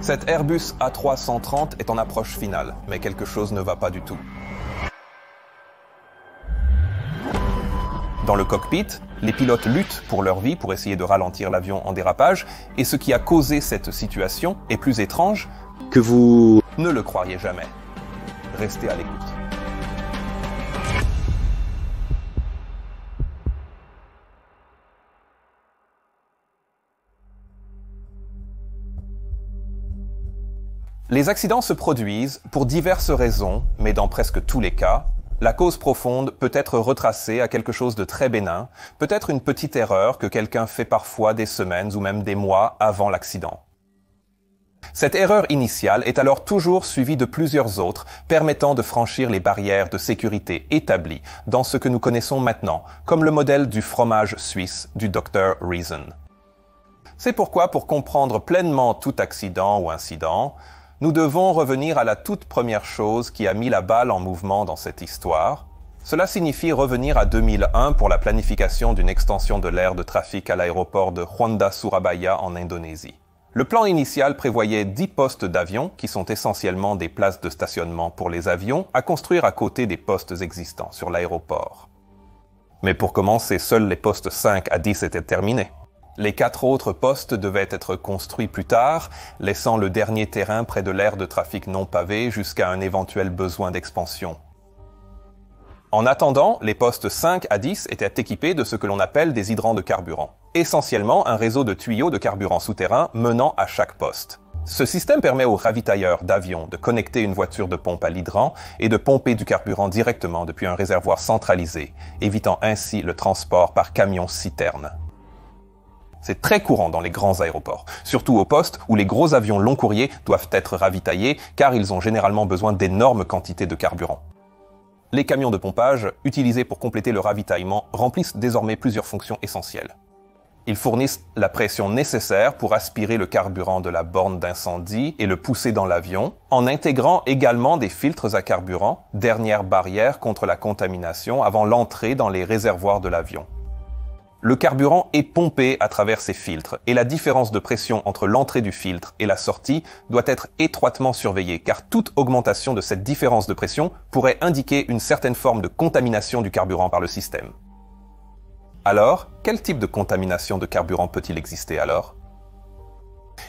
Cet Airbus A330 est en approche finale, mais quelque chose ne va pas du tout. Dans le cockpit, les pilotes luttent pour leur vie pour essayer de ralentir l'avion en dérapage, et ce qui a causé cette situation est plus étrange que vous ne le croiriez jamais. Restez à l'écoute. Les accidents se produisent pour diverses raisons, mais dans presque tous les cas, la cause profonde peut être retracée à quelque chose de très bénin, peut-être une petite erreur que quelqu'un fait parfois des semaines ou même des mois avant l'accident. Cette erreur initiale est alors toujours suivie de plusieurs autres permettant de franchir les barrières de sécurité établies dans ce que nous connaissons maintenant, comme le modèle du fromage suisse du Dr. Reason. C'est pourquoi, pour comprendre pleinement tout accident ou incident, nous devons revenir à la toute première chose qui a mis la balle en mouvement dans cette histoire. Cela signifie revenir à 2001 pour la planification d'une extension de l'aire de trafic à l'aéroport de Juanda Surabaya en Indonésie. Le plan initial prévoyait 10 postes d'avions, qui sont essentiellement des places de stationnement pour les avions, à construire à côté des postes existants sur l'aéroport. Mais pour commencer, seuls les postes 5 à 10 étaient terminés. Les 4 autres postes devaient être construits plus tard, laissant le dernier terrain près de l'aire de trafic non pavé jusqu'à un éventuel besoin d'expansion. En attendant, les postes 5 à 10 étaient équipés de ce que l'on appelle des hydrants de carburant, essentiellement un réseau de tuyaux de carburant souterrain menant à chaque poste. Ce système permet aux ravitailleurs d'avions de connecter une voiture de pompe à l'hydrant et de pomper du carburant directement depuis un réservoir centralisé, évitant ainsi le transport par camion-citerne. C'est très courant dans les grands aéroports, surtout aux postes où les gros avions long courriers doivent être ravitaillés car ils ont généralement besoin d'énormes quantités de carburant. Les camions de pompage, utilisés pour compléter le ravitaillement, remplissent désormais plusieurs fonctions essentielles. Ils fournissent la pression nécessaire pour aspirer le carburant de la borne d'incendie et le pousser dans l'avion, en intégrant également des filtres à carburant, dernière barrière contre la contamination avant l'entrée dans les réservoirs de l'avion. Le carburant est pompé à travers ces filtres et la différence de pression entre l'entrée du filtre et la sortie doit être étroitement surveillée car toute augmentation de cette différence de pression pourrait indiquer une certaine forme de contamination du carburant par le système. Alors, quel type de contamination de carburant peut-il exister alors ?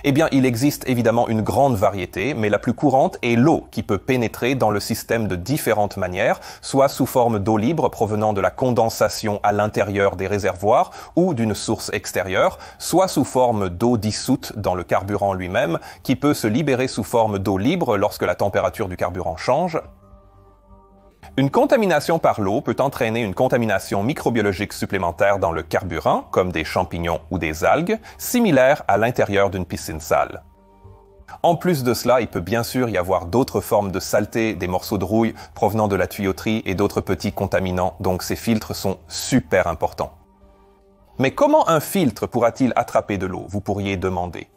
Eh bien, il existe évidemment une grande variété, mais la plus courante est l'eau qui peut pénétrer dans le système de différentes manières, soit sous forme d'eau libre provenant de la condensation à l'intérieur des réservoirs ou d'une source extérieure, soit sous forme d'eau dissoute dans le carburant lui-même, qui peut se libérer sous forme d'eau libre lorsque la température du carburant change. Une contamination par l'eau peut entraîner une contamination microbiologique supplémentaire dans le carburant, comme des champignons ou des algues, similaires à l'intérieur d'une piscine sale. En plus de cela, il peut bien sûr y avoir d'autres formes de saleté, des morceaux de rouille provenant de la tuyauterie et d'autres petits contaminants, donc ces filtres sont super importants. Mais comment un filtre pourra-t-il attraper de l'eau, vous pourriez demander ?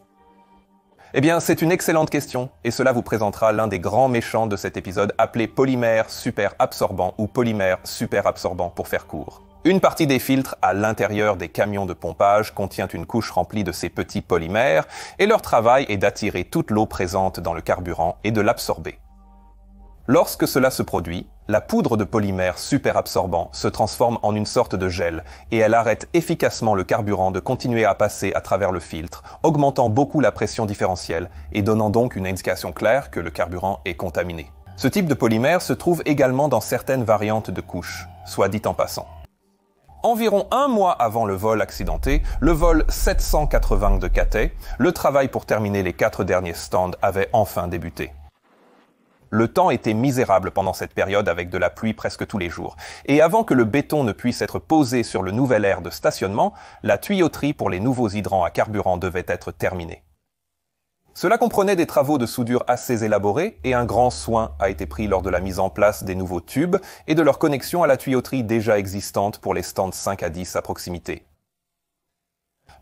Eh bien, c'est une excellente question, et cela vous présentera l'un des grands méchants de cet épisode appelé polymère super absorbant ou polymère super absorbant pour faire court. Une partie des filtres à l'intérieur des camions de pompage contient une couche remplie de ces petits polymères, et leur travail est d'attirer toute l'eau présente dans le carburant et de l'absorber. Lorsque cela se produit, la poudre de polymère superabsorbant se transforme en une sorte de gel et elle arrête efficacement le carburant de continuer à passer à travers le filtre, augmentant beaucoup la pression différentielle et donnant donc une indication claire que le carburant est contaminé. Ce type de polymère se trouve également dans certaines variantes de couches, soit dit en passant. Environ un mois avant le vol accidenté, le vol 780 de Cathay, le travail pour terminer les 4 derniers stands avait enfin débuté. Le temps était misérable pendant cette période avec de la pluie presque tous les jours. Et avant que le béton ne puisse être posé sur le nouvel aire de stationnement, la tuyauterie pour les nouveaux hydrants à carburant devait être terminée. Cela comprenait des travaux de soudure assez élaborés et un grand soin a été pris lors de la mise en place des nouveaux tubes et de leur connexion à la tuyauterie déjà existante pour les stands 5 à 10 à proximité.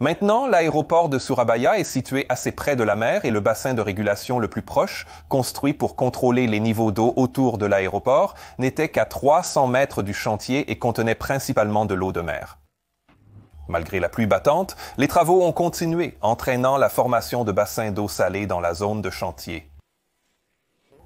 Maintenant, l'aéroport de Surabaya est situé assez près de la mer et le bassin de régulation le plus proche, construit pour contrôler les niveaux d'eau autour de l'aéroport, n'était qu'à 300 mètres du chantier et contenait principalement de l'eau de mer. Malgré la pluie battante, les travaux ont continué, entraînant la formation de bassins d'eau salée dans la zone de chantier.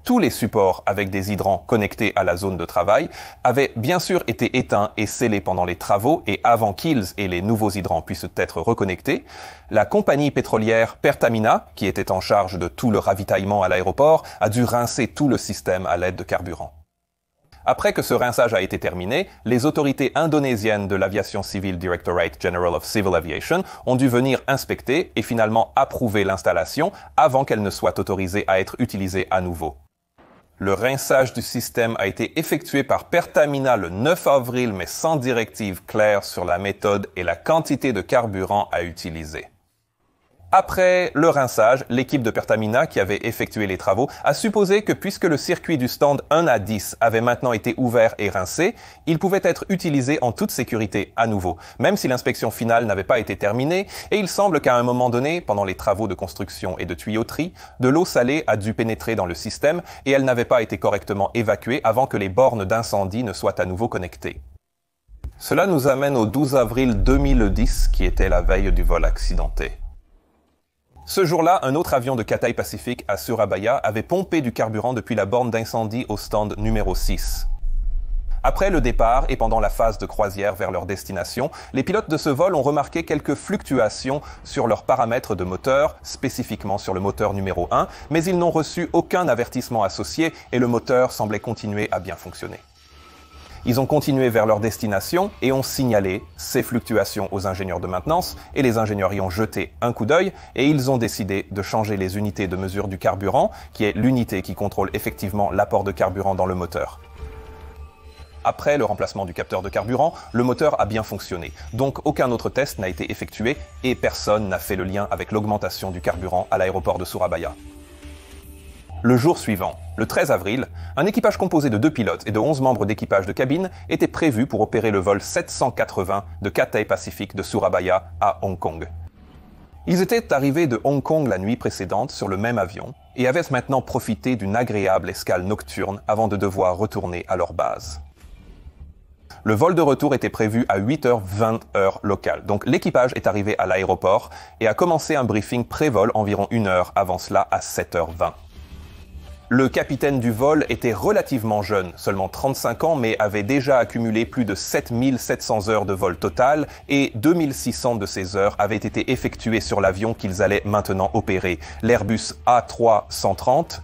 Tous les supports avec des hydrants connectés à la zone de travail avaient bien sûr été éteints et scellés pendant les travaux et avant qu'ils et les nouveaux hydrants puissent être reconnectés, la compagnie pétrolière Pertamina, qui était en charge de tout le ravitaillement à l'aéroport, a dû rincer tout le système à l'aide de carburant. Après que ce rinçage a été terminé, les autorités indonésiennes de l'Aviation Civil Directorate General of Civil Aviation ont dû venir inspecter et finalement approuver l'installation avant qu'elle ne soit autorisée à être utilisée à nouveau. Le rinçage du système a été effectué par Pertamina le 9 avril, mais sans directive claire sur la méthode et la quantité de carburant à utiliser. Après le rinçage, l'équipe de Pertamina qui avait effectué les travaux a supposé que puisque le circuit du stand 1 à 10 avait maintenant été ouvert et rincé, il pouvait être utilisé en toute sécurité à nouveau, même si l'inspection finale n'avait pas été terminée, et il semble qu'à un moment donné, pendant les travaux de construction et de tuyauterie, de l'eau salée a dû pénétrer dans le système et elle n'avait pas été correctement évacuée avant que les bornes d'incendie ne soient à nouveau connectées. Cela nous amène au 12 avril 2010, qui était la veille du vol accidenté. Ce jour-là, un autre avion de Cathay Pacific à Surabaya avait pompé du carburant depuis la borne d'incendie au stand numéro 6. Après le départ et pendant la phase de croisière vers leur destination, les pilotes de ce vol ont remarqué quelques fluctuations sur leurs paramètres de moteur, spécifiquement sur le moteur numéro 1, mais ils n'ont reçu aucun avertissement associé et le moteur semblait continuer à bien fonctionner. Ils ont continué vers leur destination et ont signalé ces fluctuations aux ingénieurs de maintenance et les ingénieurs y ont jeté un coup d'œil et ils ont décidé de changer les unités de mesure du carburant, qui est l'unité qui contrôle effectivement l'apport de carburant dans le moteur. Après le remplacement du capteur de carburant, le moteur a bien fonctionné, donc aucun autre test n'a été effectué et personne n'a fait le lien avec l'augmentation du carburant à l'aéroport de Surabaya. Le jour suivant, le 13 avril, un équipage composé de 2 pilotes et de 11 membres d'équipage de cabine était prévu pour opérer le vol 780 de Cathay Pacific de Surabaya à Hong Kong. Ils étaient arrivés de Hong Kong la nuit précédente sur le même avion et avaient maintenant profité d'une agréable escale nocturne avant de devoir retourner à leur base. Le vol de retour était prévu à 8h20 heure locale, donc l'équipage est arrivé à l'aéroport et a commencé un briefing pré-vol environ 1 heure avant cela à 7h20. Le capitaine du vol était relativement jeune, seulement 35 ans, mais avait déjà accumulé plus de 7700 heures de vol total et 2600 de ces heures avaient été effectuées sur l'avion qu'ils allaient maintenant opérer, l'Airbus A330.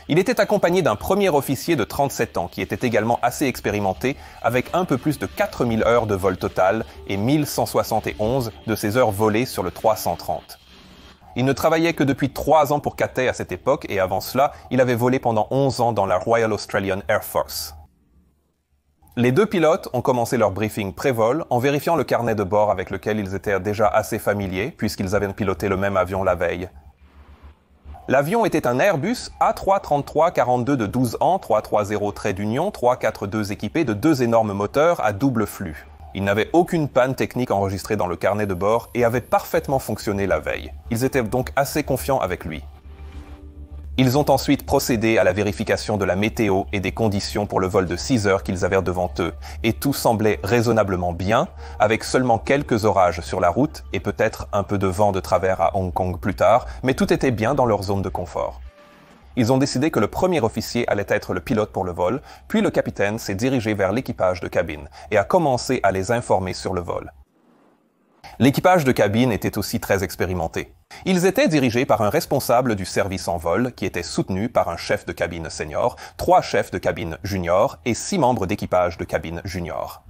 Il était accompagné d'un premier officier de 37 ans qui était également assez expérimenté avec un peu plus de 4000 heures de vol total et 1171 de ces heures volées sur le 330. Il ne travaillait que depuis 3 ans pour Cathay à cette époque et avant cela, il avait volé pendant 11 ans dans la Royal Australian Air Force. Les 2 pilotes ont commencé leur briefing pré-vol en vérifiant le carnet de bord avec lequel ils étaient déjà assez familiers puisqu'ils avaient piloté le même avion la veille. L'avion était un Airbus A330-42 de 12 ans, 330 trait d'union, 342 équipé de 2 énormes moteurs à double flux. Il n'avait aucune panne technique enregistrée dans le carnet de bord et avait parfaitement fonctionné la veille. Ils étaient donc assez confiants avec lui. Ils ont ensuite procédé à la vérification de la météo et des conditions pour le vol de 6 heures qu'ils avaient devant eux, et tout semblait raisonnablement bien, avec seulement quelques orages sur la route et peut-être un peu de vent de travers à Hong Kong plus tard, mais tout était bien dans leur zone de confort. Ils ont décidé que le premier officier allait être le pilote pour le vol, puis le capitaine s'est dirigé vers l'équipage de cabine et a commencé à les informer sur le vol. L'équipage de cabine était aussi très expérimenté. Ils étaient dirigés par un responsable du service en vol qui était soutenu par un chef de cabine senior, 3 chefs de cabine junior et 6 membres d'équipage de cabine junior.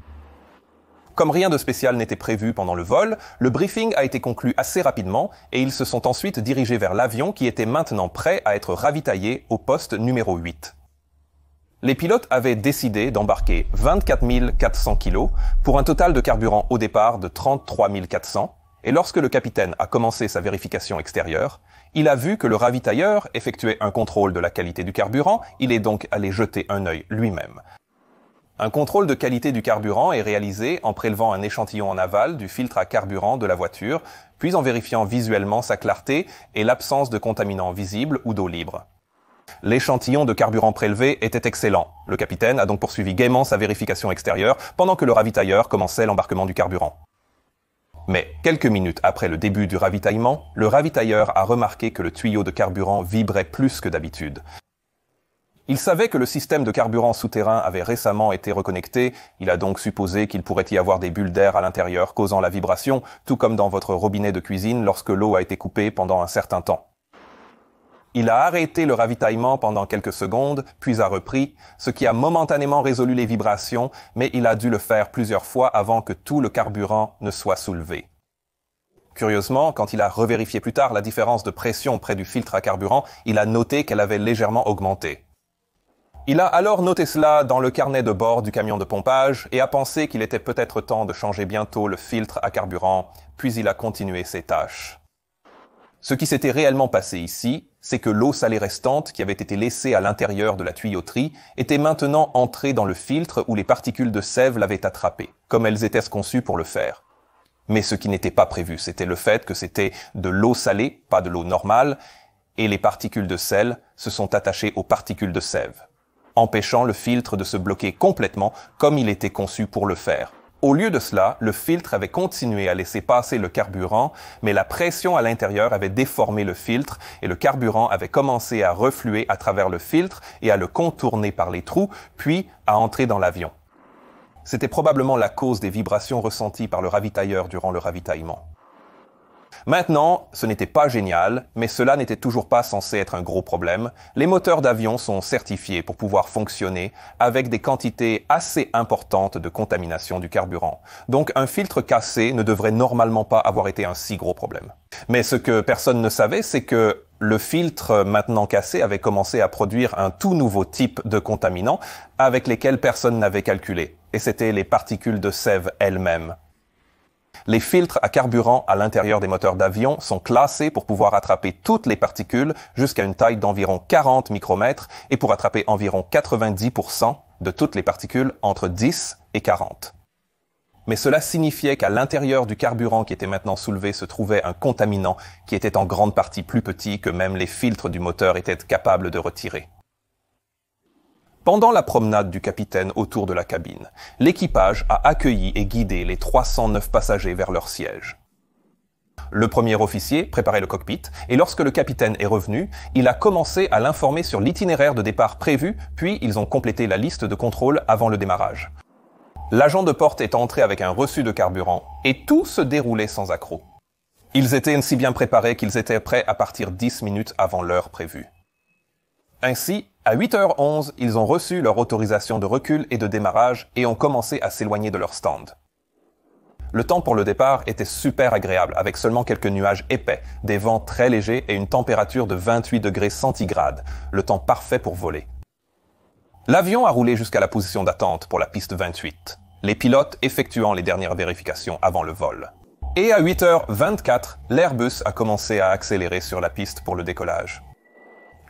Comme rien de spécial n'était prévu pendant le vol, le briefing a été conclu assez rapidement et ils se sont ensuite dirigés vers l'avion qui était maintenant prêt à être ravitaillé au poste numéro 8. Les pilotes avaient décidé d'embarquer 24 400 kg pour un total de carburant au départ de 33 400 et lorsque le capitaine a commencé sa vérification extérieure, il a vu que le ravitailleur effectuait un contrôle de la qualité du carburant, il est donc allé jeter un œil lui-même. Un contrôle de qualité du carburant est réalisé en prélevant un échantillon en aval du filtre à carburant de la voiture, puis en vérifiant visuellement sa clarté et l'absence de contaminants visibles ou d'eau libre. L'échantillon de carburant prélevé était excellent. Le capitaine a donc poursuivi gaiement sa vérification extérieure pendant que le ravitailleur commençait l'embarquement du carburant. Mais quelques minutes après le début du ravitaillement, le ravitailleur a remarqué que le tuyau de carburant vibrait plus que d'habitude. Il savait que le système de carburant souterrain avait récemment été reconnecté, il a donc supposé qu'il pourrait y avoir des bulles d'air à l'intérieur causant la vibration, tout comme dans votre robinet de cuisine lorsque l'eau a été coupée pendant un certain temps. Il a arrêté le ravitaillement pendant quelques secondes, puis a repris, ce qui a momentanément résolu les vibrations, mais il a dû le faire plusieurs fois avant que tout le carburant ne soit soulevé. Curieusement, quand il a revérifié plus tard la différence de pression près du filtre à carburant, il a noté qu'elle avait légèrement augmenté. Il a alors noté cela dans le carnet de bord du camion de pompage et a pensé qu'il était peut-être temps de changer bientôt le filtre à carburant, puis il a continué ses tâches. Ce qui s'était réellement passé ici, c'est que l'eau salée restante qui avait été laissée à l'intérieur de la tuyauterie était maintenant entrée dans le filtre où les particules de sève l'avaient attrapée, comme elles étaient conçues pour le faire. Mais ce qui n'était pas prévu, c'était le fait que c'était de l'eau salée, pas de l'eau normale, et les particules de sel se sont attachées aux particules de sève, empêchant le filtre de se bloquer complètement comme il était conçu pour le faire. Au lieu de cela, le filtre avait continué à laisser passer le carburant, mais la pression à l'intérieur avait déformé le filtre et le carburant avait commencé à refluer à travers le filtre et à le contourner par les trous, puis à entrer dans l'avion. C'était probablement la cause des vibrations ressenties par le ravitailleur durant le ravitaillement. Maintenant, ce n'était pas génial, mais cela n'était toujours pas censé être un gros problème. Les moteurs d'avion sont certifiés pour pouvoir fonctionner avec des quantités assez importantes de contamination du carburant. Donc un filtre cassé ne devrait normalement pas avoir été un si gros problème. Mais ce que personne ne savait, c'est que le filtre maintenant cassé avait commencé à produire un tout nouveau type de contaminant avec lesquels personne n'avait calculé. Et c'était les particules de sève elles-mêmes. Les filtres à carburant à l'intérieur des moteurs d'avion sont classés pour pouvoir attraper toutes les particules jusqu'à une taille d'environ 40 micromètres et pour attraper environ 90% de toutes les particules entre 10 et 40. Mais cela signifiait qu'à l'intérieur du carburant qui était maintenant soulevé se trouvait un contaminant qui était en grande partie plus petit que même les filtres du moteur étaient capables de retirer. Pendant la promenade du capitaine autour de la cabine, l'équipage a accueilli et guidé les 309 passagers vers leur siège. Le premier officier préparait le cockpit et lorsque le capitaine est revenu, il a commencé à l'informer sur l'itinéraire de départ prévu, puis ils ont complété la liste de contrôle avant le démarrage. L'agent de porte est entré avec un reçu de carburant et tout se déroulait sans accroc. Ils étaient si bien préparés qu'ils étaient prêts à partir 10 minutes avant l'heure prévue. Ainsi, à 8h11, ils ont reçu leur autorisation de recul et de démarrage et ont commencé à s'éloigner de leur stand. Le temps pour le départ était super agréable, avec seulement quelques nuages épais, des vents très légers et une température de 28 degrés centigrades, le temps parfait pour voler. L'avion a roulé jusqu'à la position d'attente pour la piste 28, les pilotes effectuant les dernières vérifications avant le vol. Et à 8h24, l'Airbus a commencé à accélérer sur la piste pour le décollage.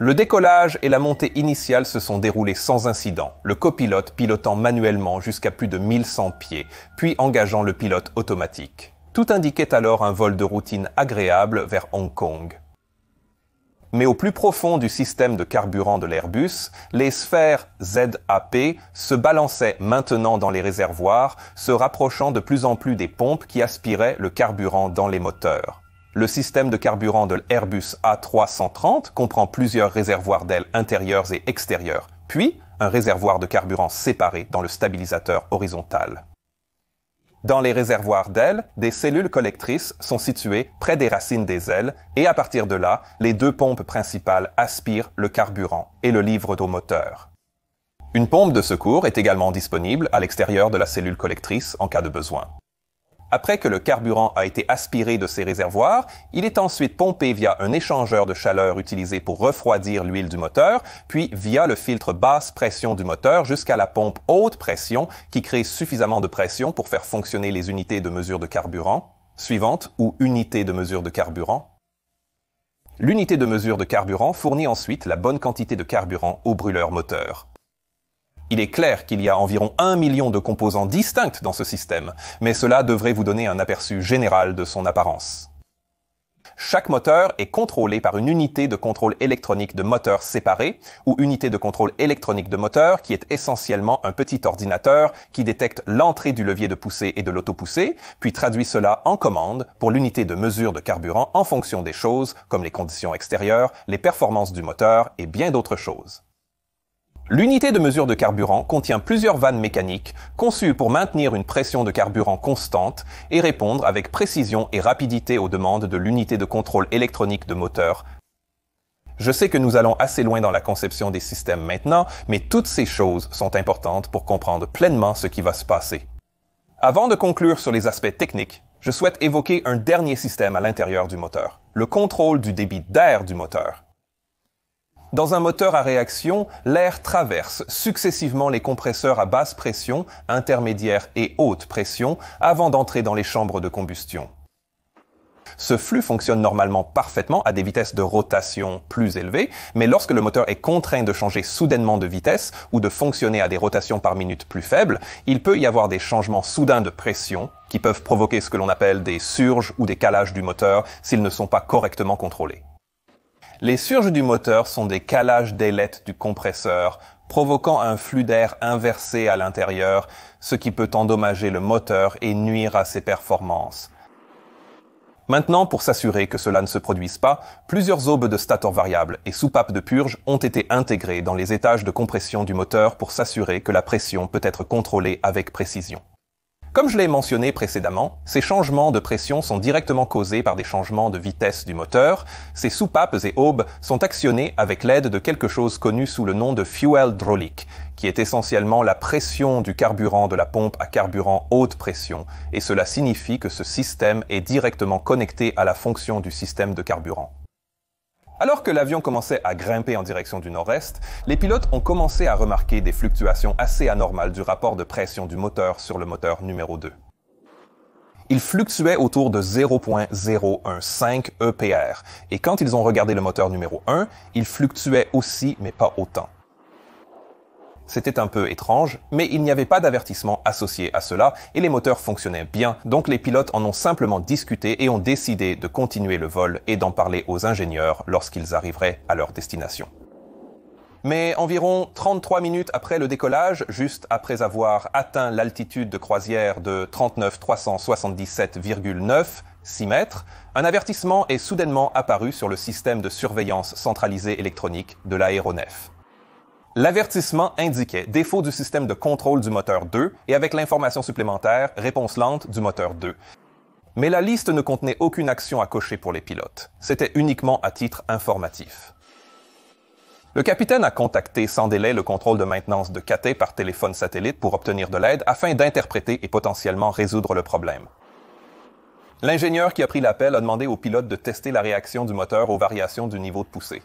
Le décollage et la montée initiale se sont déroulés sans incident, le copilote pilotant manuellement jusqu'à plus de 1100 pieds, puis engageant le pilote automatique. Tout indiquait alors un vol de routine agréable vers Hong Kong. Mais au plus profond du système de carburant de l'Airbus, les sphères ZAP se balançaient maintenant dans les réservoirs, se rapprochant de plus en plus des pompes qui aspiraient le carburant dans les moteurs. Le système de carburant de l'Airbus A330 comprend plusieurs réservoirs d'ailes intérieures et extérieures, puis un réservoir de carburant séparé dans le stabilisateur horizontal. Dans les réservoirs d'ailes, des cellules collectrices sont situées près des racines des ailes et à partir de là, les deux pompes principales aspirent le carburant et le livrent au moteur. Une pompe de secours est également disponible à l'extérieur de la cellule collectrice en cas de besoin. Après que le carburant a été aspiré de ces réservoirs, il est ensuite pompé via un échangeur de chaleur utilisé pour refroidir l'huile du moteur, puis via le filtre basse pression du moteur jusqu'à la pompe haute pression qui crée suffisamment de pression pour faire fonctionner les unités de mesure de carburant suivantes ou unités de mesure de carburant. L'unité de mesure de carburant fournit ensuite la bonne quantité de carburant au brûleur moteur. Il est clair qu'il y a environ 1 million de composants distincts dans ce système, mais cela devrait vous donner un aperçu général de son apparence. Chaque moteur est contrôlé par une unité de contrôle électronique de moteur séparée ou unité de contrôle électronique de moteur qui est essentiellement un petit ordinateur qui détecte l'entrée du levier de poussée et de l'autopoussée, puis traduit cela en commande pour l'unité de mesure de carburant en fonction des choses comme les conditions extérieures, les performances du moteur et bien d'autres choses. L'unité de mesure de carburant contient plusieurs vannes mécaniques conçues pour maintenir une pression de carburant constante et répondre avec précision et rapidité aux demandes de l'unité de contrôle électronique de moteur. Je sais que nous allons assez loin dans la conception des systèmes maintenant, mais toutes ces choses sont importantes pour comprendre pleinement ce qui va se passer. Avant de conclure sur les aspects techniques, je souhaite évoquer un dernier système à l'intérieur du moteur, le contrôle du débit d'air du moteur. Dans un moteur à réaction, l'air traverse successivement les compresseurs à basse pression, intermédiaire et haute pression avant d'entrer dans les chambres de combustion. Ce flux fonctionne normalement parfaitement à des vitesses de rotation plus élevées, mais lorsque le moteur est contraint de changer soudainement de vitesse ou de fonctionner à des rotations par minute plus faibles, il peut y avoir des changements soudains de pression qui peuvent provoquer ce que l'on appelle des surges ou des calages du moteur s'ils ne sont pas correctement contrôlés. Les surges du moteur sont des calages d'ailettes du compresseur, provoquant un flux d'air inversé à l'intérieur, ce qui peut endommager le moteur et nuire à ses performances. Maintenant, pour s'assurer que cela ne se produise pas, plusieurs aubes de stator variable et soupapes de purge ont été intégrées dans les étages de compression du moteur pour s'assurer que la pression peut être contrôlée avec précision. Comme je l'ai mentionné précédemment, ces changements de pression sont directement causés par des changements de vitesse du moteur. Ces soupapes et aubes sont actionnées avec l'aide de quelque chose connu sous le nom de fuel hydraulique, qui est essentiellement la pression du carburant de la pompe à carburant haute pression, et cela signifie que ce système est directement connecté à la fonction du système de carburant. Alors que l'avion commençait à grimper en direction du nord-est, les pilotes ont commencé à remarquer des fluctuations assez anormales du rapport de pression du moteur sur le moteur numéro 2. Il fluctuait autour de 0.015 EPR, et quand ils ont regardé le moteur numéro 1, il fluctuait aussi, mais pas autant. C'était un peu étrange, mais il n'y avait pas d'avertissement associé à cela et les moteurs fonctionnaient bien, donc les pilotes en ont simplement discuté et ont décidé de continuer le vol et d'en parler aux ingénieurs lorsqu'ils arriveraient à leur destination. Mais environ 33 minutes après le décollage, juste après avoir atteint l'altitude de croisière de 39 377,9 6 mètres, un avertissement est soudainement apparu sur le système de surveillance centralisée électronique de l'aéronef. L'avertissement indiquait défaut du système de contrôle du moteur 2 et avec l'information supplémentaire, réponse lente du moteur 2. Mais la liste ne contenait aucune action à cocher pour les pilotes. C'était uniquement à titre informatif. Le capitaine a contacté sans délai le contrôle de maintenance de Cathay par téléphone satellite pour obtenir de l'aide afin d'interpréter et potentiellement résoudre le problème. L'ingénieur qui a pris l'appel a demandé aux pilotes de tester la réaction du moteur aux variations du niveau de poussée.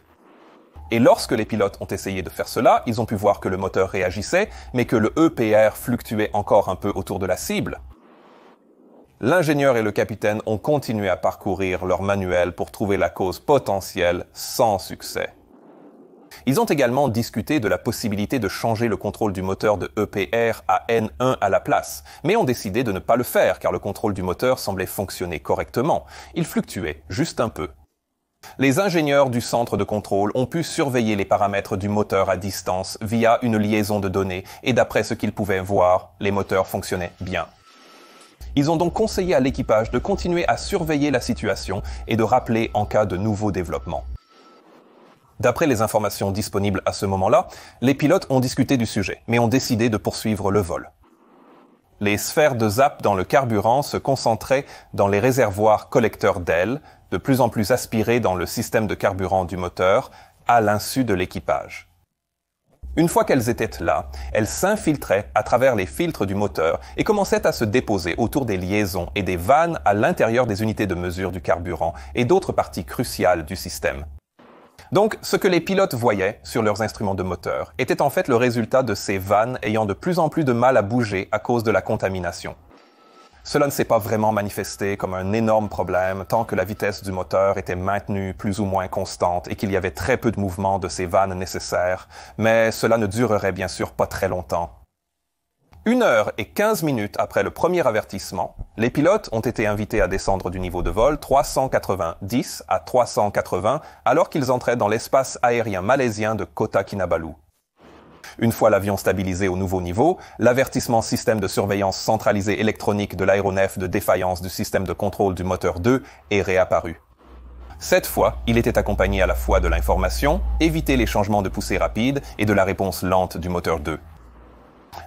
Et lorsque les pilotes ont essayé de faire cela, ils ont pu voir que le moteur réagissait, mais que le EPR fluctuait encore un peu autour de la cible. L'ingénieur et le capitaine ont continué à parcourir leur manuel pour trouver la cause potentielle sans succès. Ils ont également discuté de la possibilité de changer le contrôle du moteur de EPR à N1 à la place, mais ont décidé de ne pas le faire car le contrôle du moteur semblait fonctionner correctement. Il fluctuait juste un peu. Les ingénieurs du centre de contrôle ont pu surveiller les paramètres du moteur à distance via une liaison de données et d'après ce qu'ils pouvaient voir, les moteurs fonctionnaient bien. Ils ont donc conseillé à l'équipage de continuer à surveiller la situation et de rappeler en cas de nouveaux développements. D'après les informations disponibles à ce moment-là, les pilotes ont discuté du sujet, mais ont décidé de poursuivre le vol. Les sphères de ZAP dans le carburant se concentraient dans les réservoirs collecteurs d'ailes, de plus en plus aspirés dans le système de carburant du moteur, à l'insu de l'équipage. Une fois qu'elles étaient là, elles s'infiltraient à travers les filtres du moteur et commençaient à se déposer autour des liaisons et des vannes à l'intérieur des unités de mesure du carburant et d'autres parties cruciales du système. Donc, ce que les pilotes voyaient sur leurs instruments de moteur était en fait le résultat de ces vannes ayant de plus en plus de mal à bouger à cause de la contamination. Cela ne s'est pas vraiment manifesté comme un énorme problème tant que la vitesse du moteur était maintenue plus ou moins constante et qu'il y avait très peu de mouvement de ces vannes nécessaires, mais cela ne durerait bien sûr pas très longtemps. 1 heure et 15 minutes après le premier avertissement, les pilotes ont été invités à descendre du niveau de vol 390 à 380 alors qu'ils entraient dans l'espace aérien malaisien de Kota Kinabalu. Une fois l'avion stabilisé au nouveau niveau, l'avertissement système de surveillance centralisé électronique de l'aéronef de défaillance du système de contrôle du moteur 2 est réapparu. Cette fois, il était accompagné à la fois de l'information, éviter les changements de poussée rapide et de la réponse lente du moteur 2.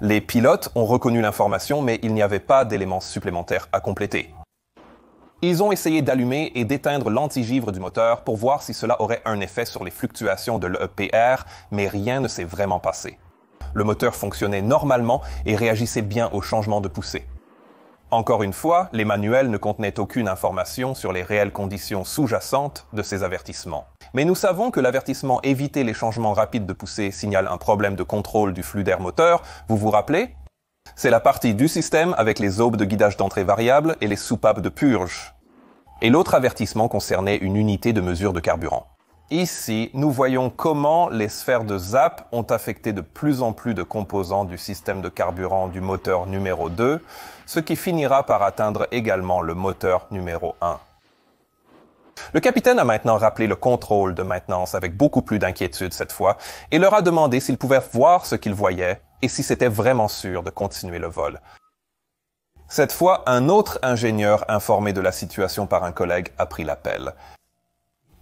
Les pilotes ont reconnu l'information, mais il n'y avait pas d'éléments supplémentaires à compléter. Ils ont essayé d'allumer et d'éteindre l'antigivre du moteur pour voir si cela aurait un effet sur les fluctuations de l'EPR, mais rien ne s'est vraiment passé. Le moteur fonctionnait normalement et réagissait bien aux changements de poussée. Encore une fois, les manuels ne contenaient aucune information sur les réelles conditions sous-jacentes de ces avertissements. Mais nous savons que l'avertissement « Éviter les changements rapides de poussée » signale un problème de contrôle du flux d'air moteur, vous vous rappelez? C'est la partie du système avec les aubes de guidage d'entrée variable et les soupapes de purge. Et l'autre avertissement concernait une unité de mesure de carburant. Ici, nous voyons comment les sphères de ZAP ont affecté de plus en plus de composants du système de carburant du moteur numéro 2, ce qui finira par atteindre également le moteur numéro 1. Le capitaine a maintenant rappelé le contrôle de maintenance avec beaucoup plus d'inquiétude cette fois et leur a demandé s'ils pouvaient voir ce qu'ils voyaient et si c'était vraiment sûr de continuer le vol. Cette fois, un autre ingénieur informé de la situation par un collègue a pris l'appel.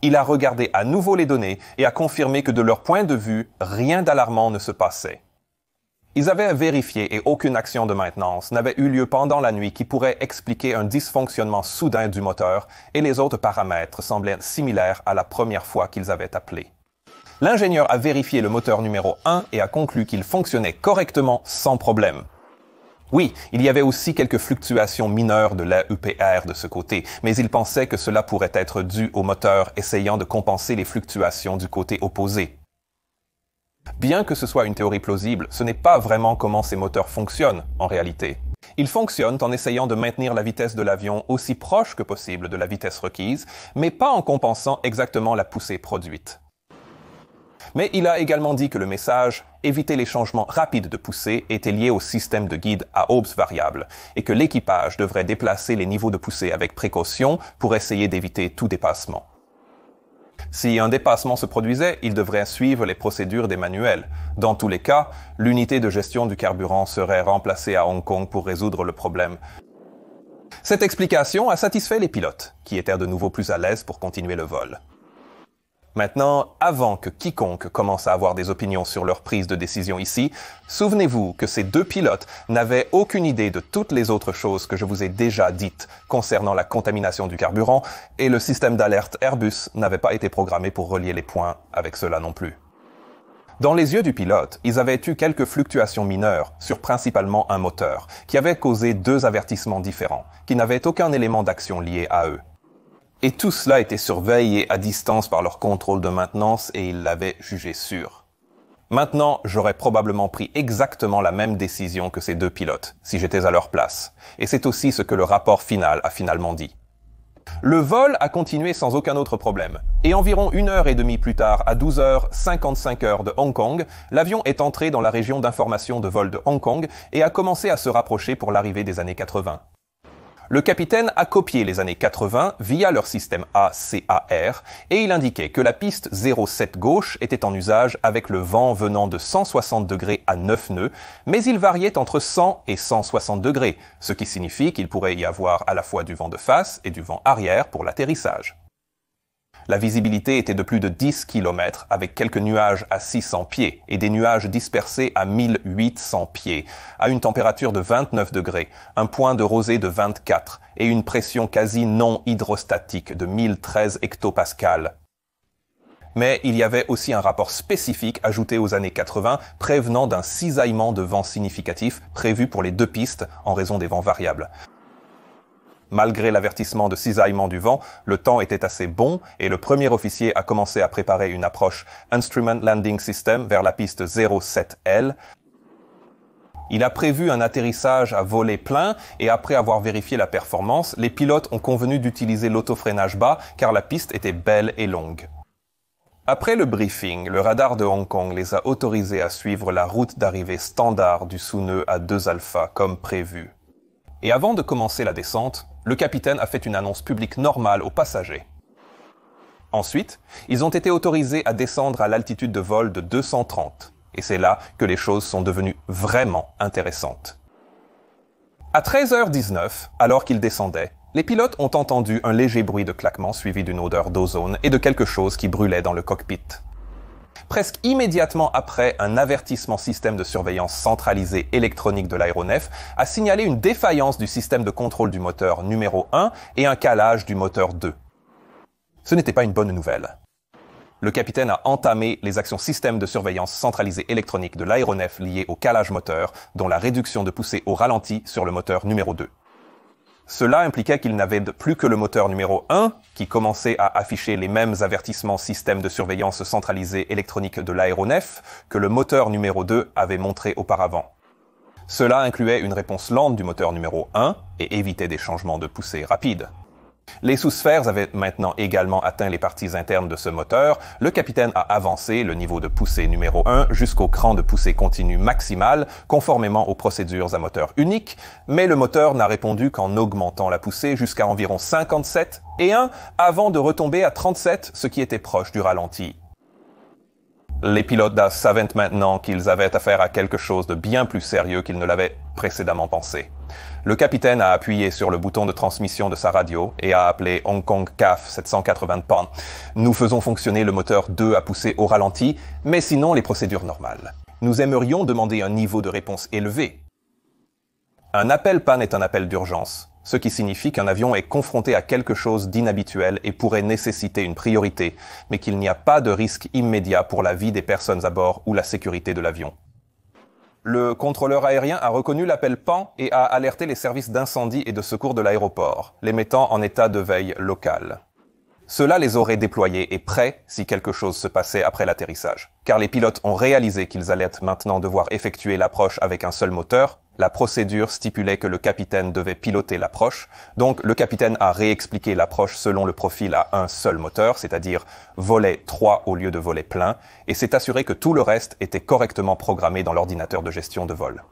Il a regardé à nouveau les données et a confirmé que de leur point de vue, rien d'alarmant ne se passait. Ils avaient vérifié et aucune action de maintenance n'avait eu lieu pendant la nuit qui pourrait expliquer un dysfonctionnement soudain du moteur et les autres paramètres semblaient similaires à la première fois qu'ils avaient appelé. L'ingénieur a vérifié le moteur numéro 1 et a conclu qu'il fonctionnait correctement sans problème. Oui, il y avait aussi quelques fluctuations mineures de l'EPR de ce côté, mais il pensait que cela pourrait être dû au moteur essayant de compenser les fluctuations du côté opposé. Bien que ce soit une théorie plausible, ce n'est pas vraiment comment ces moteurs fonctionnent en réalité. Ils fonctionnent en essayant de maintenir la vitesse de l'avion aussi proche que possible de la vitesse requise, mais pas en compensant exactement la poussée produite. Mais il a également dit que le message « Éviter les changements rapides de poussée » était lié au système de guide à aubes variables et que l'équipage devrait déplacer les niveaux de poussée avec précaution pour essayer d'éviter tout dépassement. Si un dépassement se produisait, il devrait suivre les procédures des manuels. Dans tous les cas, l'unité de gestion du carburant serait remplacée à Hong Kong pour résoudre le problème. Cette explication a satisfait les pilotes, qui étaient de nouveau plus à l'aise pour continuer le vol. Maintenant, avant que quiconque commence à avoir des opinions sur leur prise de décision ici, souvenez-vous que ces deux pilotes n'avaient aucune idée de toutes les autres choses que je vous ai déjà dites concernant la contamination du carburant et le système d'alerte Airbus n'avait pas été programmé pour relier les points avec cela non plus. Dans les yeux du pilote, ils avaient eu quelques fluctuations mineures sur principalement un moteur qui avait causé deux avertissements différents, qui n'avaient aucun élément d'action lié à eux. Et tout cela était surveillé à distance par leur contrôle de maintenance et ils l'avaient jugé sûr. Maintenant, j'aurais probablement pris exactement la même décision que ces deux pilotes, si j'étais à leur place. Et c'est aussi ce que le rapport final a finalement dit. Le vol a continué sans aucun autre problème. Et environ 1h30 plus tard, à 12h55 de Hong Kong, l'avion est entré dans la région d'information de vol de Hong Kong et a commencé à se rapprocher pour l'arrivée des années 80. Le capitaine a copié les années 80 via leur système ACAR et il indiquait que la piste 07 gauche était en usage avec le vent venant de 160 degrés à 9 nœuds, mais il variait entre 100 et 160 degrés, ce qui signifie qu'il pourrait y avoir à la fois du vent de face et du vent arrière pour l'atterrissage. La visibilité était de plus de 10 km avec quelques nuages à 600 pieds et des nuages dispersés à 1800 pieds, à une température de 29 degrés, un point de rosée de 24 et une pression quasi non hydrostatique de 1013 hectopascales. Mais il y avait aussi un rapport spécifique ajouté aux années 80 prévenant d'un cisaillement de vent significatif prévu pour les deux pistes en raison des vents variables. Malgré l'avertissement de cisaillement du vent, le temps était assez bon et le premier officier a commencé à préparer une approche Instrument Landing System vers la piste 07L. Il a prévu un atterrissage à volet plein et après avoir vérifié la performance, les pilotes ont convenu d'utiliser l'autofreinage bas car la piste était belle et longue. Après le briefing, le radar de Hong Kong les a autorisés à suivre la route d'arrivée standard du sous-nœud à 2 alpha comme prévu. Et avant de commencer la descente, le capitaine a fait une annonce publique normale aux passagers. Ensuite, ils ont été autorisés à descendre à l'altitude de vol de 230. Et c'est là que les choses sont devenues vraiment intéressantes. À 13h19, alors qu'ils descendaient, les pilotes ont entendu un léger bruit de claquement suivi d'une odeur d'ozone et de quelque chose qui brûlait dans le cockpit. Presque immédiatement après, un avertissement système de surveillance centralisé électronique de l'aéronef a signalé une défaillance du système de contrôle du moteur numéro 1 et un calage du moteur 2. Ce n'était pas une bonne nouvelle. Le capitaine a entamé les actions système de surveillance centralisé électronique de l'aéronef liées au calage moteur, dont la réduction de poussée au ralenti sur le moteur numéro 2. Cela impliquait qu'il n'avait plus que le moteur numéro 1, qui commençait à afficher les mêmes avertissements système de surveillance centralisé électronique de l'aéronef que le moteur numéro 2 avait montré auparavant. Cela incluait une réponse lente du moteur numéro 1 et évitait des changements de poussée rapides. Les sous-sphères avaient maintenant également atteint les parties internes de ce moteur. Le capitaine a avancé le niveau de poussée numéro 1 jusqu'au cran de poussée continue maximale, conformément aux procédures à moteur unique, mais le moteur n'a répondu qu'en augmentant la poussée jusqu'à environ 57 et 1 avant de retomber à 37, ce qui était proche du ralenti. Les pilotes DAS savaient maintenant qu'ils avaient affaire à quelque chose de bien plus sérieux qu'ils ne l'avaient précédemment pensé. Le capitaine a appuyé sur le bouton de transmission de sa radio et a appelé Hong Kong CAF 780 PON. Nous faisons fonctionner le moteur 2 à pousser au ralenti, mais sinon les procédures normales. Nous aimerions demander un niveau de réponse élevé. Un appel panne est un appel d'urgence, ce qui signifie qu'un avion est confronté à quelque chose d'inhabituel et pourrait nécessiter une priorité, mais qu'il n'y a pas de risque immédiat pour la vie des personnes à bord ou la sécurité de l'avion. Le contrôleur aérien a reconnu l'appel PAN et a alerté les services d'incendie et de secours de l'aéroport, les mettant en état de veille locale. Cela les aurait déployés et prêts si quelque chose se passait après l'atterrissage. Car les pilotes ont réalisé qu'ils allaient maintenant devoir effectuer l'approche avec un seul moteur. La procédure stipulait que le capitaine devait piloter l'approche, donc le capitaine a réexpliqué l'approche selon le profil à un seul moteur, c'est-à-dire volet 3 au lieu de volet plein, et s'est assuré que tout le reste était correctement programmé dans l'ordinateur de gestion de vol.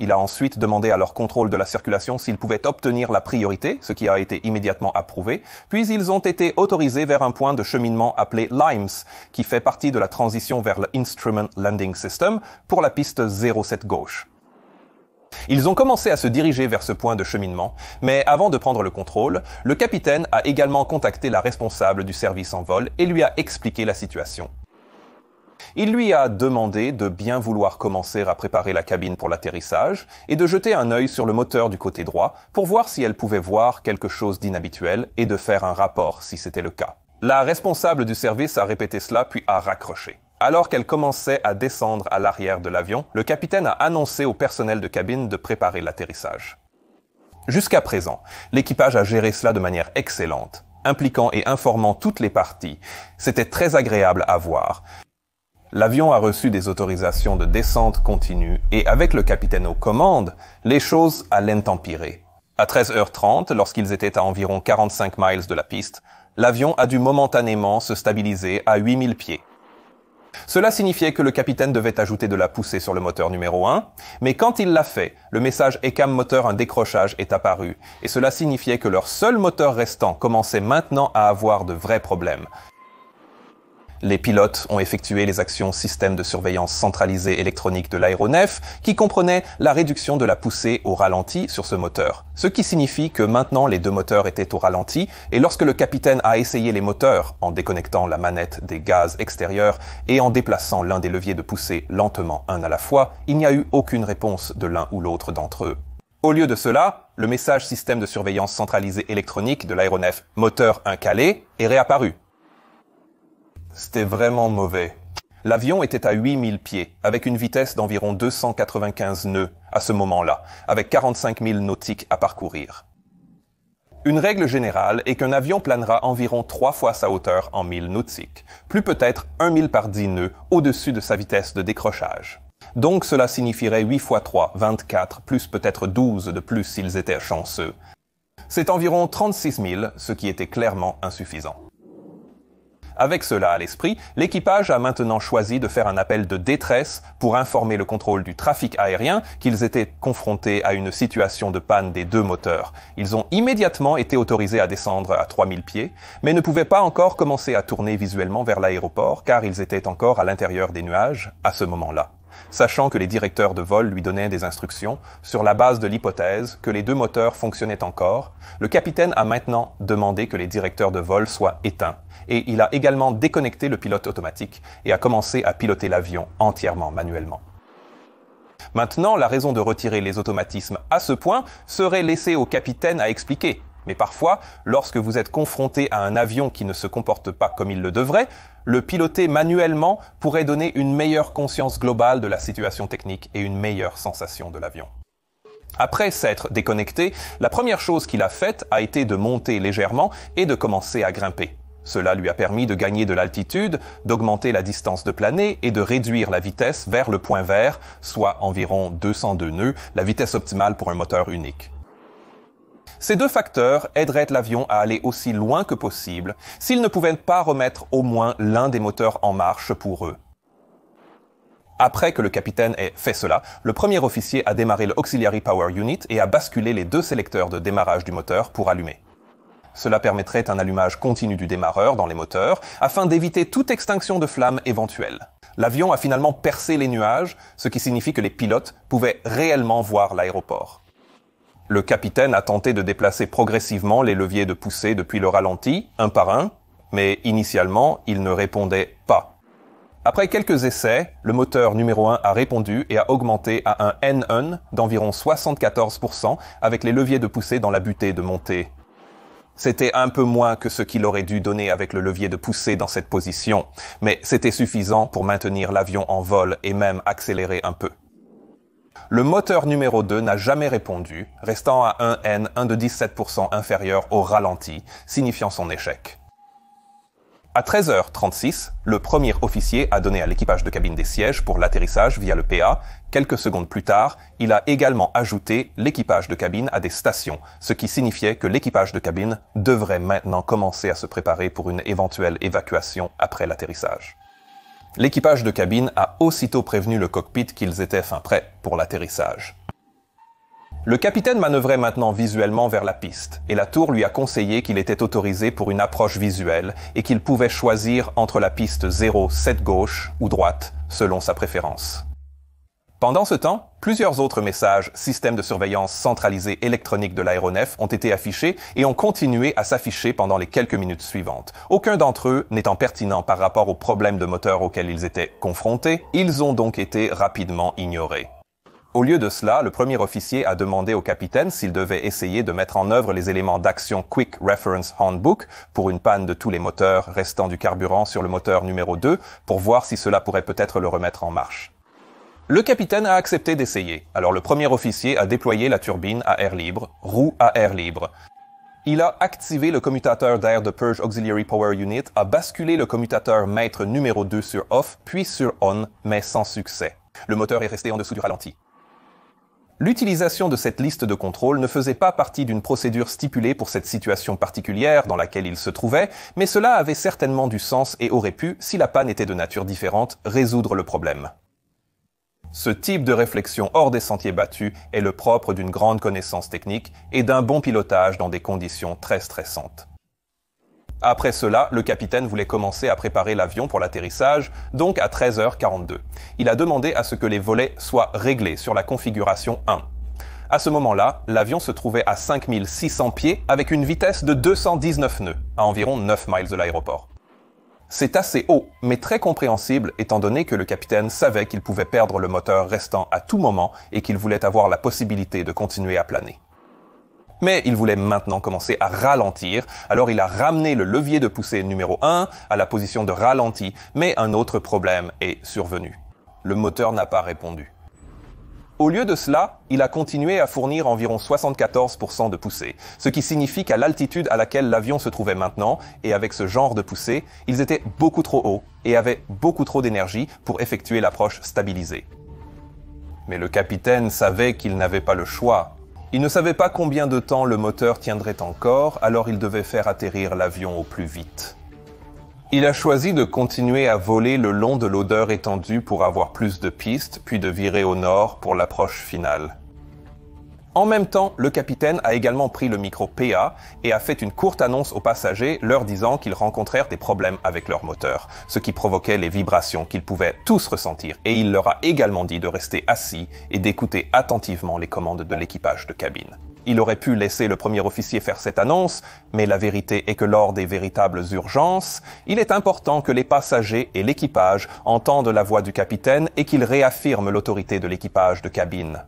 Il a ensuite demandé à leur contrôle de la circulation s'ils pouvaient obtenir la priorité, ce qui a été immédiatement approuvé, puis ils ont été autorisés vers un point de cheminement appelé LIMES, qui fait partie de la transition vers le Instrument Landing System pour la piste 07 gauche. Ils ont commencé à se diriger vers ce point de cheminement, mais avant de prendre le contrôle, le capitaine a également contacté la responsable du service en vol et lui a expliqué la situation. Il lui a demandé de bien vouloir commencer à préparer la cabine pour l'atterrissage et de jeter un œil sur le moteur du côté droit pour voir si elle pouvait voir quelque chose d'inhabituel et de faire un rapport si c'était le cas. La responsable du service a répété cela puis a raccroché. Alors qu'elle commençait à descendre à l'arrière de l'avion, le capitaine a annoncé au personnel de cabine de préparer l'atterrissage. Jusqu'à présent, l'équipage a géré cela de manière excellente, impliquant et informant toutes les parties. C'était très agréable à voir. L'avion a reçu des autorisations de descente continue et avec le capitaine aux commandes, les choses allaient empirer. À 13h30, lorsqu'ils étaient à environ 45 miles de la piste, l'avion a dû momentanément se stabiliser à 8000 pieds. Cela signifiait que le capitaine devait ajouter de la poussée sur le moteur numéro 1, mais quand il l'a fait, le message ECAM moteur un décrochage est apparu, et cela signifiait que leur seul moteur restant commençait maintenant à avoir de vrais problèmes. Les pilotes ont effectué les actions système de surveillance centralisée électronique de l'aéronef qui comprenaient la réduction de la poussée au ralenti sur ce moteur. Ce qui signifie que maintenant les deux moteurs étaient au ralenti et lorsque le capitaine a essayé les moteurs en déconnectant la manette des gaz extérieurs et en déplaçant l'un des leviers de poussée lentement un à la fois, il n'y a eu aucune réponse de l'un ou l'autre d'entre eux. Au lieu de cela, le message système de surveillance centralisée électronique de l'aéronef moteur incalé est réapparu. C'était vraiment mauvais. L'avion était à 8000 pieds, avec une vitesse d'environ 295 nœuds à ce moment-là, avec 45 000 nautiques à parcourir. Une règle générale est qu'un avion planera environ 3 fois sa hauteur en 1000 nautiques, plus peut-être 1000 par 10 nœuds au-dessus de sa vitesse de décrochage. Donc cela signifierait 8 fois 3, 24, plus peut-être 12 de plus s'ils étaient chanceux. C'est environ 36 000, ce qui était clairement insuffisant. Avec cela à l'esprit, l'équipage a maintenant choisi de faire un appel de détresse pour informer le contrôle du trafic aérien qu'ils étaient confrontés à une situation de panne des deux moteurs. Ils ont immédiatement été autorisés à descendre à 3000 pieds, mais ne pouvaient pas encore commencer à tourner visuellement vers l'aéroport car ils étaient encore à l'intérieur des nuages à ce moment-là. Sachant que les directeurs de vol lui donnaient des instructions, sur la base de l'hypothèse que les deux moteurs fonctionnaient encore, le capitaine a maintenant demandé que les directeurs de vol soient éteints, et il a également déconnecté le pilote automatique et a commencé à piloter l'avion entièrement manuellement. Maintenant, la raison de retirer les automatismes à ce point serait laissée au capitaine à expliquer. Mais parfois, lorsque vous êtes confronté à un avion qui ne se comporte pas comme il le devrait, le piloter manuellement pourrait donner une meilleure conscience globale de la situation technique et une meilleure sensation de l'avion. Après s'être déconnecté, la première chose qu'il a faite a été de monter légèrement et de commencer à grimper. Cela lui a permis de gagner de l'altitude, d'augmenter la distance de planée et de réduire la vitesse vers le point vert, soit environ 202 nœuds, la vitesse optimale pour un moteur unique. Ces deux facteurs aideraient l'avion à aller aussi loin que possible s'ils ne pouvaient pas remettre au moins l'un des moteurs en marche pour eux. Après que le capitaine ait fait cela, le premier officier a démarré le Auxiliary Power Unit et a basculé les deux sélecteurs de démarrage du moteur pour allumer. Cela permettrait un allumage continu du démarreur dans les moteurs afin d'éviter toute extinction de flammes éventuelle. L'avion a finalement percé les nuages, ce qui signifie que les pilotes pouvaient réellement voir l'aéroport. Le capitaine a tenté de déplacer progressivement les leviers de poussée depuis le ralenti, un par un, mais initialement, il ne répondait pas. Après quelques essais, le moteur numéro 1 a répondu et a augmenté à un N1 d'environ 74% avec les leviers de poussée dans la butée de montée. C'était un peu moins que ce qu'il aurait dû donner avec le levier de poussée dans cette position, mais c'était suffisant pour maintenir l'avion en vol et même accélérer un peu. Le moteur numéro 2 n'a jamais répondu, restant à un N 1 de 17% inférieur au ralenti, signifiant son échec. À 13h36, le premier officier a donné à l'équipage de cabine des sièges pour l'atterrissage via le PA. Quelques secondes plus tard, il a également ajouté l'équipage de cabine à des stations, ce qui signifiait que l'équipage de cabine devrait maintenant commencer à se préparer pour une éventuelle évacuation après l'atterrissage. L'équipage de cabine a aussitôt prévenu le cockpit qu'ils étaient fin prêts pour l'atterrissage. Le capitaine manœuvrait maintenant visuellement vers la piste, et la tour lui a conseillé qu'il était autorisé pour une approche visuelle et qu'il pouvait choisir entre la piste 0, 7 gauche ou droite, selon sa préférence. Pendant ce temps, plusieurs autres messages système de surveillance centralisé électronique de l'aéronef ont été affichés et ont continué à s'afficher pendant les quelques minutes suivantes. Aucun d'entre eux n'étant pertinent par rapport aux problèmes de moteur auxquels ils étaient confrontés, ils ont donc été rapidement ignorés. Au lieu de cela, le premier officier a demandé au capitaine s'il devait essayer de mettre en œuvre les éléments d'action Quick Reference Handbook pour une panne de tous les moteurs restant du carburant sur le moteur numéro 2 pour voir si cela pourrait peut-être le remettre en marche. Le capitaine a accepté d'essayer, alors le premier officier a déployé la turbine à air libre, roue à air libre. Il a activé le commutateur d'air de Purge Auxiliary Power Unit, a basculé le commutateur maître numéro 2 sur off, puis sur on, mais sans succès. Le moteur est resté en dessous du ralenti. L'utilisation de cette liste de contrôle ne faisait pas partie d'une procédure stipulée pour cette situation particulière dans laquelle il se trouvait, mais cela avait certainement du sens et aurait pu, si la panne était de nature différente, résoudre le problème. Ce type de réflexion hors des sentiers battus est le propre d'une grande connaissance technique et d'un bon pilotage dans des conditions très stressantes. Après cela, le capitaine voulait commencer à préparer l'avion pour l'atterrissage, donc à 13h42. Il a demandé à ce que les volets soient réglés sur la configuration 1. À ce moment-là, l'avion se trouvait à 5600 pieds avec une vitesse de 219 nœuds, à environ 9 miles de l'aéroport. C'est assez haut, mais très compréhensible étant donné que le capitaine savait qu'il pouvait perdre le moteur restant à tout moment et qu'il voulait avoir la possibilité de continuer à planer. Mais il voulait maintenant commencer à ralentir, alors il a ramené le levier de poussée numéro 1 à la position de ralenti, mais un autre problème est survenu. Le moteur n'a pas répondu. Au lieu de cela, il a continué à fournir environ 74% de poussée, ce qui signifie qu'à l'altitude à laquelle l'avion se trouvait maintenant, et avec ce genre de poussée, ils étaient beaucoup trop hauts et avaient beaucoup trop d'énergie pour effectuer l'approche stabilisée. Mais le capitaine savait qu'il n'avait pas le choix. Il ne savait pas combien de temps le moteur tiendrait encore, alors il devait faire atterrir l'avion au plus vite. Il a choisi de continuer à voler le long de l'odeur étendue pour avoir plus de pistes, puis de virer au nord pour l'approche finale. En même temps, le capitaine a également pris le micro PA et a fait une courte annonce aux passagers leur disant qu'ils rencontrèrent des problèmes avec leur moteur, ce qui provoquait les vibrations qu'ils pouvaient tous ressentir, et il leur a également dit de rester assis et d'écouter attentivement les commandes de l'équipage de cabine. Il aurait pu laisser le premier officier faire cette annonce, mais la vérité est que lors des véritables urgences, il est important que les passagers et l'équipage entendent la voix du capitaine et qu'ils réaffirment l'autorité de l'équipage de cabine.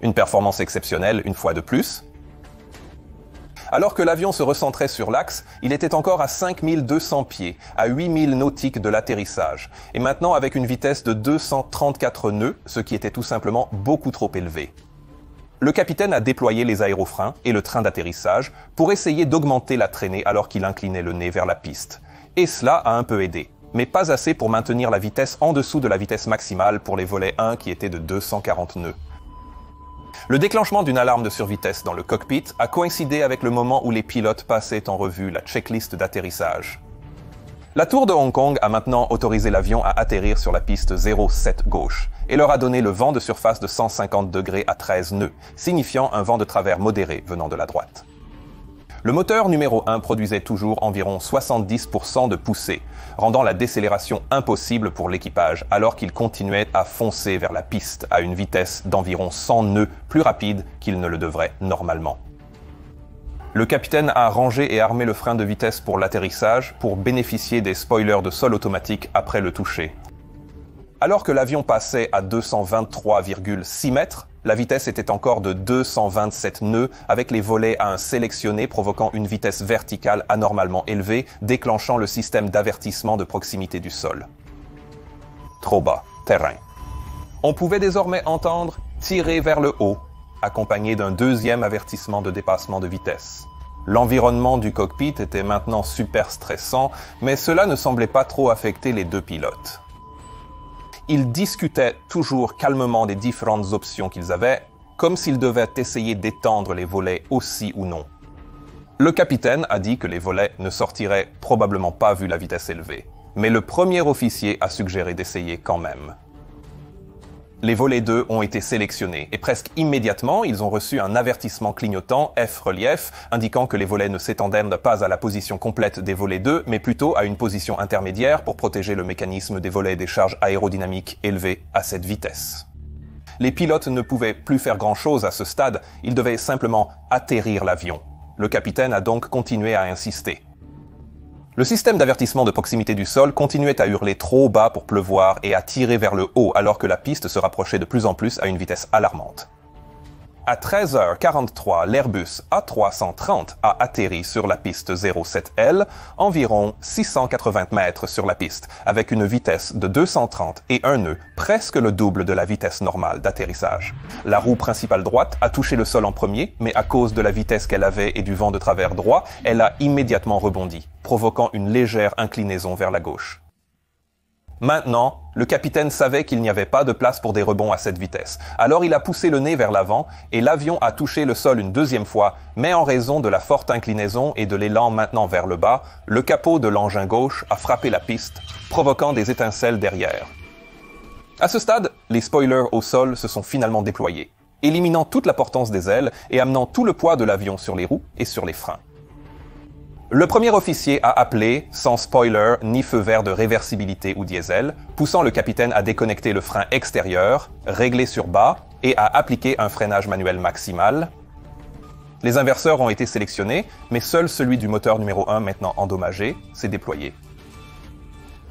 Une performance exceptionnelle, une fois de plus. Alors que l'avion se recentrait sur l'axe, il était encore à 5200 pieds, à 8000 nautiques de l'atterrissage, et maintenant avec une vitesse de 234 nœuds, ce qui était tout simplement beaucoup trop élevé. Le capitaine a déployé les aérofreins et le train d'atterrissage pour essayer d'augmenter la traînée alors qu'il inclinait le nez vers la piste. Et cela a un peu aidé, mais pas assez pour maintenir la vitesse en dessous de la vitesse maximale pour les volets 1 qui étaient de 240 nœuds. Le déclenchement d'une alarme de survitesse dans le cockpit a coïncidé avec le moment où les pilotes passaient en revue la checklist d'atterrissage. La tour de Hong Kong a maintenant autorisé l'avion à atterrir sur la piste 07 gauche et leur a donné le vent de surface de 150 degrés à 13 nœuds, signifiant un vent de travers modéré venant de la droite. Le moteur numéro 1 produisait toujours environ 70% de poussée, rendant la décélération impossible pour l'équipage alors qu'il continuait à foncer vers la piste à une vitesse d'environ 100 nœuds plus rapide qu'il ne le devrait normalement. Le capitaine a rangé et armé le frein de vitesse pour l'atterrissage pour bénéficier des spoilers de sol automatiques après le toucher. Alors que l'avion passait à 223,6 mètres, la vitesse était encore de 227 nœuds avec les volets à un sélectionné provoquant une vitesse verticale anormalement élevée, déclenchant le système d'avertissement de proximité du sol. Trop bas, terrain. On pouvait désormais entendre « tirer vers le haut », accompagné d'un deuxième avertissement de dépassement de vitesse. L'environnement du cockpit était maintenant super stressant, mais cela ne semblait pas trop affecter les deux pilotes. Ils discutaient toujours calmement des différentes options qu'ils avaient, comme s'ils devaient essayer d'étendre les volets aussi ou non. Le capitaine a dit que les volets ne sortiraient probablement pas vu la vitesse élevée, mais le premier officier a suggéré d'essayer quand même. Les volets 2 ont été sélectionnés et presque immédiatement, ils ont reçu un avertissement clignotant F-relief indiquant que les volets ne s'étendaient pas à la position complète des volets 2, mais plutôt à une position intermédiaire pour protéger le mécanisme des volets des charges aérodynamiques élevées à cette vitesse. Les pilotes ne pouvaient plus faire grand-chose à ce stade, ils devaient simplement atterrir l'avion. Le capitaine a donc continué à insister. Le système d'avertissement de proximité du sol continuait à hurler trop bas pour pleuvoir et à tirer vers le haut alors que la piste se rapprochait de plus en plus à une vitesse alarmante. À 13h43, l'Airbus A330 a atterri sur la piste 07L, environ 680 mètres sur la piste, avec une vitesse de 230 et un nœud, presque le double de la vitesse normale d'atterrissage. La roue principale droite a touché le sol en premier, mais à cause de la vitesse qu'elle avait et du vent de travers droit, elle a immédiatement rebondi, provoquant une légère inclinaison vers la gauche. Maintenant, le capitaine savait qu'il n'y avait pas de place pour des rebonds à cette vitesse. Alors il a poussé le nez vers l'avant et l'avion a touché le sol une deuxième fois, mais en raison de la forte inclinaison et de l'élan maintenant vers le bas, le capot de l'engin gauche a frappé la piste, provoquant des étincelles derrière. À ce stade, les spoilers au sol se sont finalement déployés, éliminant toute la portance des ailes et amenant tout le poids de l'avion sur les roues et sur les freins. Le premier officier a appelé, sans spoiler ni feu vert de réversibilité ou diesel, poussant le capitaine à déconnecter le frein extérieur, régler sur bas et à appliquer un freinage manuel maximal. Les inverseurs ont été sélectionnés, mais seul celui du moteur numéro 1, maintenant endommagé, s'est déployé.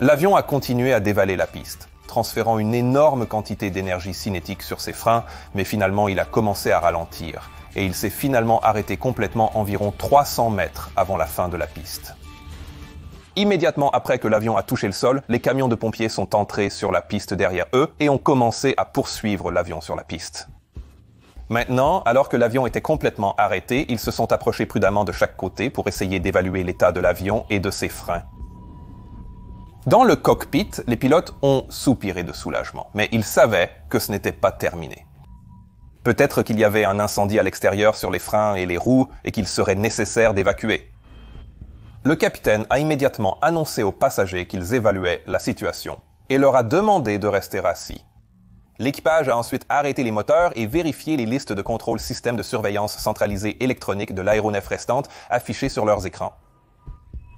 L'avion a continué à dévaler la piste, transférant une énorme quantité d'énergie cinétique sur ses freins, mais finalement il a commencé à ralentir. Et il s'est finalement arrêté complètement environ 300 mètres avant la fin de la piste. Immédiatement après que l'avion a touché le sol, les camions de pompiers sont entrés sur la piste derrière eux et ont commencé à poursuivre l'avion sur la piste. Maintenant, alors que l'avion était complètement arrêté, ils se sont approchés prudemment de chaque côté pour essayer d'évaluer l'état de l'avion et de ses freins. Dans le cockpit, les pilotes ont soupiré de soulagement, mais ils savaient que ce n'était pas terminé. Peut-être qu'il y avait un incendie à l'extérieur sur les freins et les roues et qu'il serait nécessaire d'évacuer. Le capitaine a immédiatement annoncé aux passagers qu'ils évaluaient la situation et leur a demandé de rester assis. L'équipage a ensuite arrêté les moteurs et vérifié les listes de contrôle système de surveillance centralisée électronique de l'aéronef restante affichées sur leurs écrans.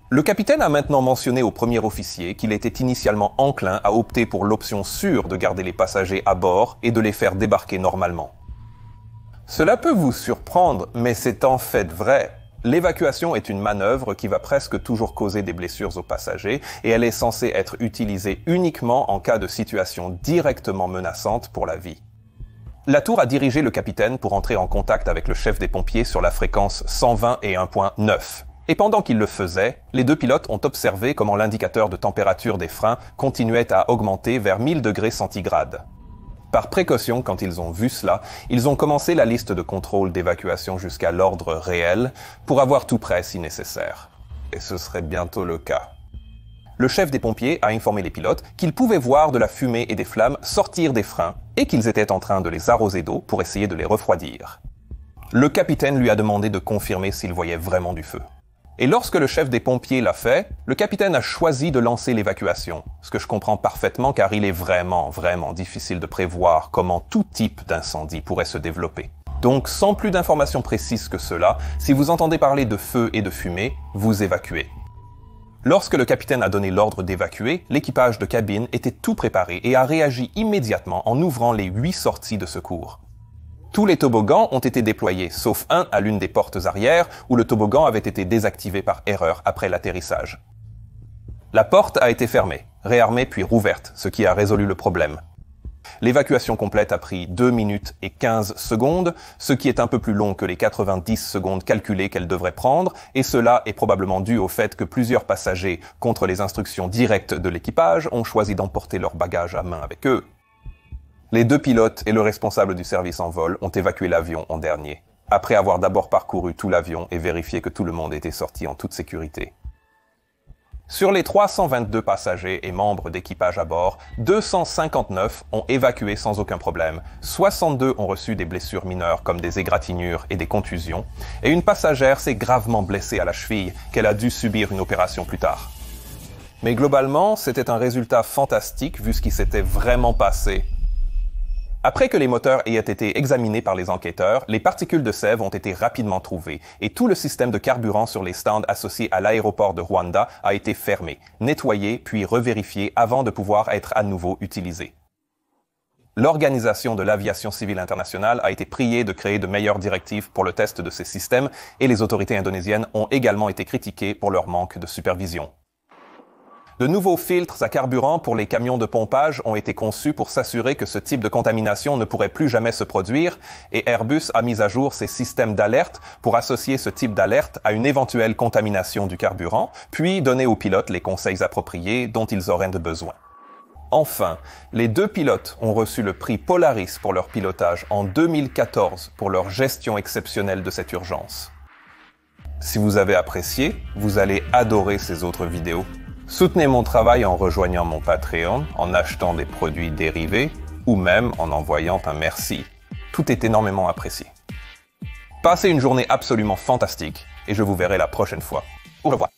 Le capitaine a maintenant mentionné au premier officier qu'il était initialement enclin à opter pour l'option sûre de garder les passagers à bord et de les faire débarquer normalement. Cela peut vous surprendre, mais c'est en fait vrai. L'évacuation est une manœuvre qui va presque toujours causer des blessures aux passagers et elle est censée être utilisée uniquement en cas de situation directement menaçante pour la vie. La tour a dirigé le capitaine pour entrer en contact avec le chef des pompiers sur la fréquence 121.9. Et pendant qu'il le faisait, les deux pilotes ont observé comment l'indicateur de température des freins continuait à augmenter vers 1000 degrés centigrades. Par précaution, quand ils ont vu cela, ils ont commencé la liste de contrôle d'évacuation jusqu'à l'ordre réel pour avoir tout prêt si nécessaire. Et ce serait bientôt le cas. Le chef des pompiers a informé les pilotes qu'ils pouvaient voir de la fumée et des flammes sortir des freins et qu'ils étaient en train de les arroser d'eau pour essayer de les refroidir. Le capitaine lui a demandé de confirmer s'il voyait vraiment du feu. Et lorsque le chef des pompiers l'a fait, le capitaine a choisi de lancer l'évacuation, ce que je comprends parfaitement car il est vraiment difficile de prévoir comment tout type d'incendie pourrait se développer. Donc, sans plus d'informations précises que cela, si vous entendez parler de feu et de fumée, vous évacuez. Lorsque le capitaine a donné l'ordre d'évacuer, l'équipage de cabine était tout préparé et a réagi immédiatement en ouvrant les 8 sorties de secours. Tous les toboggans ont été déployés, sauf un à l'une des portes arrière où le toboggan avait été désactivé par erreur après l'atterrissage. La porte a été fermée, réarmée puis rouverte, ce qui a résolu le problème. L'évacuation complète a pris 2 minutes et 15 secondes, ce qui est un peu plus long que les 90 secondes calculées qu'elle devrait prendre, et cela est probablement dû au fait que plusieurs passagers, contre les instructions directes de l'équipage, ont choisi d'emporter leur bagage à main avec eux. Les 2 pilotes et le responsable du service en vol ont évacué l'avion en dernier, après avoir d'abord parcouru tout l'avion et vérifié que tout le monde était sorti en toute sécurité. Sur les 322 passagers et membres d'équipage à bord, 259 ont évacué sans aucun problème, 62 ont reçu des blessures mineures comme des égratignures et des contusions, et une passagère s'est gravement blessée à la cheville qu'elle a dû subir une opération plus tard. Mais globalement, c'était un résultat fantastique vu ce qui s'était vraiment passé. Après que les moteurs aient été examinés par les enquêteurs, les particules de sève ont été rapidement trouvées et tout le système de carburant sur les stands associés à l'aéroport de Rwanda a été fermé, nettoyé puis revérifié avant de pouvoir être à nouveau utilisé. L'Organisation de l'aviation civile internationale a été priée de créer de meilleures directives pour le test de ces systèmes et les autorités indonésiennes ont également été critiquées pour leur manque de supervision. De nouveaux filtres à carburant pour les camions de pompage ont été conçus pour s'assurer que ce type de contamination ne pourrait plus jamais se produire et Airbus a mis à jour ses systèmes d'alerte pour associer ce type d'alerte à une éventuelle contamination du carburant, puis donner aux pilotes les conseils appropriés dont ils auraient besoin. Enfin, les 2 pilotes ont reçu le prix Polaris pour leur pilotage en 2014 pour leur gestion exceptionnelle de cette urgence. Si vous avez apprécié, vous allez adorer ces autres vidéos. Soutenez mon travail en rejoignant mon Patreon, en achetant des produits dérivés ou même en envoyant un merci. Tout est énormément apprécié. Passez une journée absolument fantastique et je vous verrai la prochaine fois. Au revoir.